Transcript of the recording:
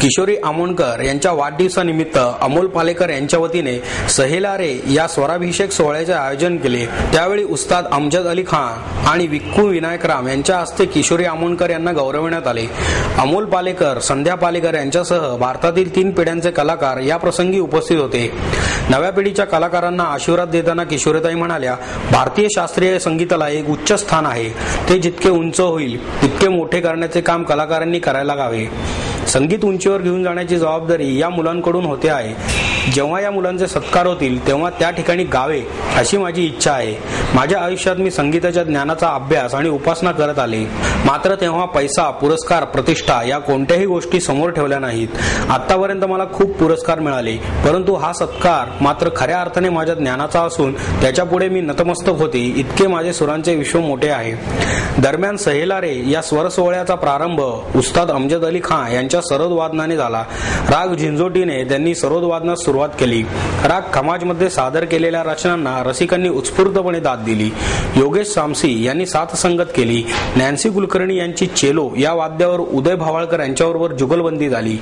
किशोरी आमोणकर यांच्या वाढदिवसानिमित्त अमोल पालेकर यांच्या वतीने सहेला रे या स्वराभिषेक सोहळ्याचे आयोजन केले। त्यावेळी उस्ताद अमजद अली खान आणि विक्कू विनायकराम यांच्या हस्ते किशोरी आमोणकर यांना गौरवण्यात आले। अमोल पालेकर, संध्या पालेकर यांच्यासह भारतातील 3 पिढ्यांचे कलाकार या प्रसंगी उपस्थित होते। नव्या पिढीच्या कलाकारांना आशीर्वाद देताना किशोरीताई म्हणाल्या, भारतीय शास्त्रीय संगीताला एक उच्च स्थान आहे। ते जितके उंच होईल तितके मोठे करण्याचे काम कलाकारांनी करायला हवे। संगीत उंचीवर घेऊन जाण्याची जबाबदारी या मुलांकडून होते आहे। जेव्हा या मुलांचे सत्कार होतील तेव्हा त्या ठिकाणी गावे अशी माझी इच्छा आहे। माझ्या आयुष्यात मी संगीताच्या ज्ञानाचा अभ्यास आणि उपासना करत आले, मात्र तेव्हा पैसा, पुरस्कार, प्रतिष्ठा या कोणत्याही गोष्टी समोर ठेवल्या नाहीत। आतापर्यंत मला खूप पुरस्कार मिळाले, परंतु हा सत्कार मात्र खऱ्या अर्थाने माझ्या ज्ञानाचा असून त्याच्या पुढे मी नतमस्तक होते। इतके माझे सुरांचे विश्व मोठे आहे। दरम्यान सहेला रे या स्वर सोहळ्याचा प्रारंभ उस्ताद अमजद अली खान यांच्या सरोद वादनाने झाला। राग झिंझोटीने त्यांनी सरोद वादनास सुरुवात केली। राग खमाजमध्ये सादर केलेल्या रचनांना रसिकांनी उत्स्फूर्तपणे दाद दिली। योगेश सामसी यांनी साथ संगत केली। नॅन्सी कुलकर्णी यांची चेलो या वाद्यावर उदय भावाळकर यांच्याबरोबर जुगलबंदी झाली।